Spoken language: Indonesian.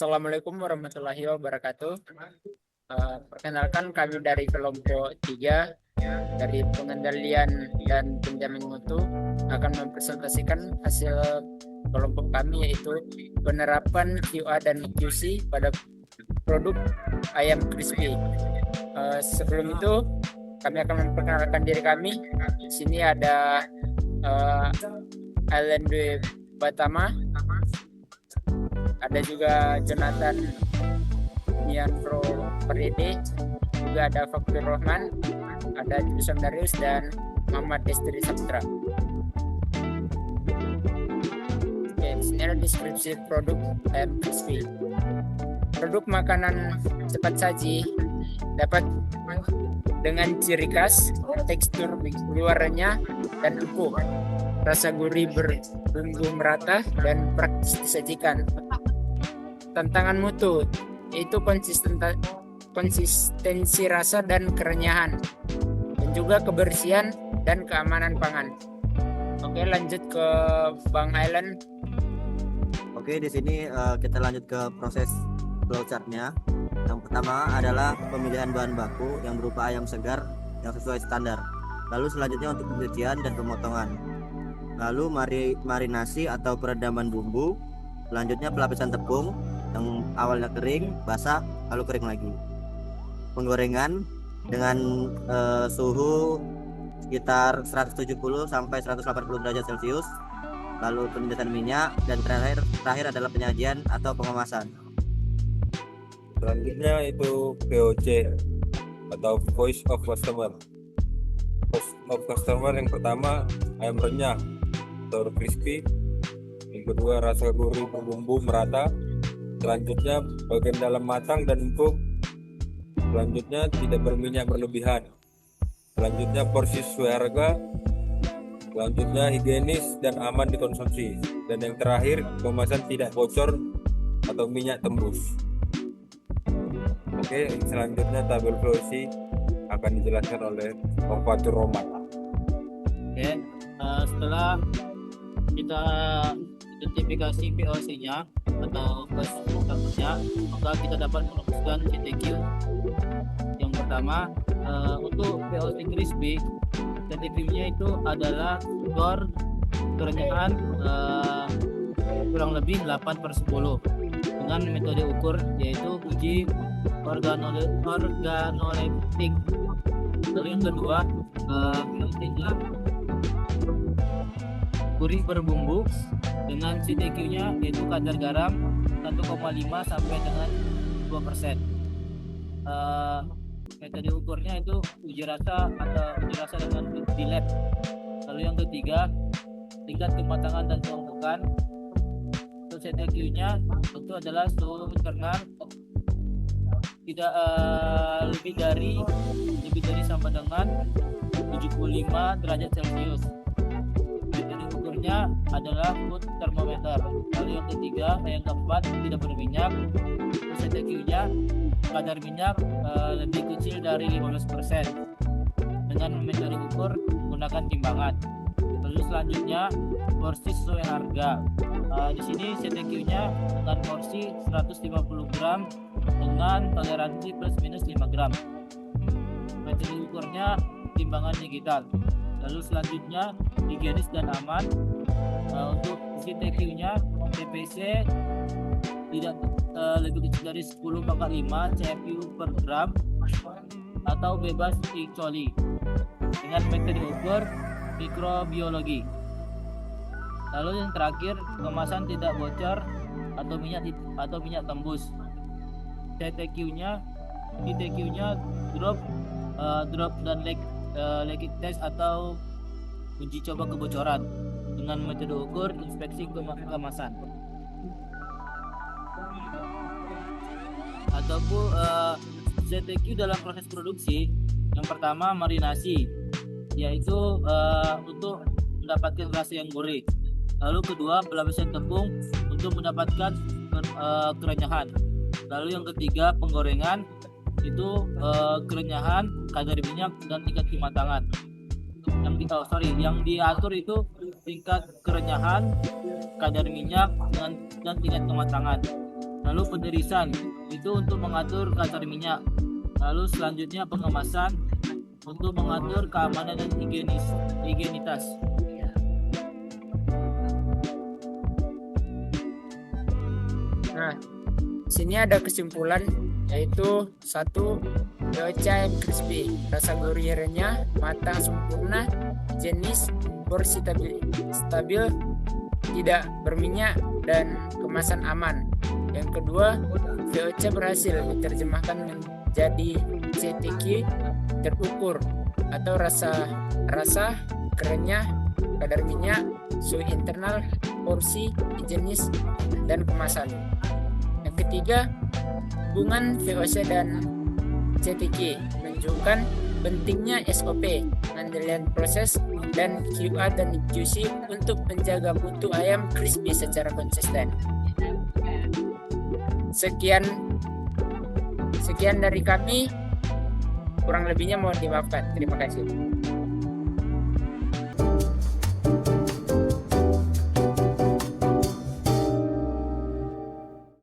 Assalamualaikum warahmatullahi wabarakatuh. Perkenalkan kami dari kelompok 3 dari pengendalian dan penjamin mutu akan mempresentasikan hasil kelompok kami, yaitu penerapan QA dan QC pada produk ayam crispy. Sebelum itu kami akan memperkenalkan diri kami. Di sini ada Alan Dwi Batama, ada juga Jonathan Nianro Peride, juga ada Fakir Rohman, ada Julius Darius, dan Muhammad Destri Saptra. Oke, di sini ada deskripsi produk ayam crispy. Produk makanan cepat saji dapat dengan ciri khas tekstur luarnya dan empuk, rasa gurih berbumbu merata, dan praktis disajikan. Tantangan mutu yaitu konsistensi rasa dan kerenyahan, dan juga kebersihan dan keamanan pangan. Oke, lanjut ke Bang Island. Oke, di sini kita lanjut ke proses flowchartnya. Yang pertama adalah pemilihan bahan baku yang berupa ayam segar yang sesuai standar. Lalu selanjutnya untuk pencucian dan pemotongan. Lalu marinasi atau peredaman bumbu. Selanjutnya pelapisan tepung yang awalnya kering, basah, lalu kering lagi. Penggorengan dengan suhu sekitar 170 sampai 180 derajat Celcius. Lalu penyediaan minyak, dan terakhir adalah penyajian atau pengemasan. Selanjutnya itu VOC atau Voice of Customer. Voice of Customer yang pertama ayam renyah atau crispy. Yang kedua rasa gurih berbumbu merata. Selanjutnya bagian dalam matang dan empuk. Selanjutnya tidak berminyak berlebihan. Selanjutnya porsi sesuai harga. Selanjutnya higienis dan aman dikonsumsi. Dan yang terakhir kemasan tidak bocor atau minyak tembus. Oke, selanjutnya tabel VOC akan dijelaskan oleh Fakir Rohman. Oke, setelah kita identifikasi VOC-nya atau customer-nya, maka kita dapat merumuskan CTQ. Yang pertama, untuk VOC crispy, CTQ-nya itu adalah skor kerenyahan kurang lebih 8/10 dengan metode ukur yaitu uji organoleptik. Lalu yang kedua, VOC-nya gurih berbumbu dengan CTQ-nya yaitu kadar garam 1,5 sampai dengan 2%. Metode ukurnya itu uji rasa dengan di lab. Lalu yang ketiga, tingkat kematangan dan kelembukan. Untuk CTQ-nya itu adalah suhu internal tidak lebih dari sama dengan 75 derajat Celcius. Metode ukurnya adalah food thermometer. Lalu yang ketiga, yang keempat, tidak berminyak. Untuk CTQ-nya kadar minyak lebih kecil dari 15% dengan metode ukur menggunakan timbangan. Lalu selanjutnya porsi sesuai harga. Di sini CTQ-nya dengan porsi 150 gram dengan toleransi plus minus 5 gram. Metode ukurnya timbangan digital. Lalu selanjutnya higienis dan aman. Untuk CTQ-nya TPC tidak lebih kecil dari 10/5 CFU per gram atau bebas E. coli dengan metode ukur mikrobiologi. Lalu yang terakhir, kemasan tidak bocor atau minyak tembus. CTQ-nya drop dan leakage test atau uji coba kebocoran dengan metode ukur inspeksi kemasan. Ataupun CTQ dalam proses produksi, yang pertama marinasi, yaitu untuk mendapatkan rasa yang gurih. Lalu kedua, pelapisan tepung untuk mendapatkan kerenyahan. Lalu yang ketiga, penggorengan, itu kerenyahan, kadar minyak, dan tingkat kematangan. Yang diatur itu tingkat kerenyahan, kadar minyak, dan tingkat kematangan. Lalu penirisan itu untuk mengatur kadar minyak. Lalu selanjutnya pengemasan untuk mengatur keamanan dan higienitas. Nah, sini ada kesimpulan yaitu 1. VOC ayam crispy, rasa gurih renyah, matang sempurna, jenis porsi stabil, tidak berminyak, dan kemasan aman. Yang kedua, VOC berhasil diterjemahkan menjadi CTQ terukur atau rasa, kerenyah, kadar minyak, suhu internal, porsi, jenis, dan kemasan. Yang ketiga, hubungan VOC dan CTQ menunjukkan pentingnya SOP, pengendalian proses, dan QA dan QC untuk menjaga mutu ayam crispy secara konsisten. Sekian dari kami, kurang lebihnya mohon dimaafkan. Terima kasih.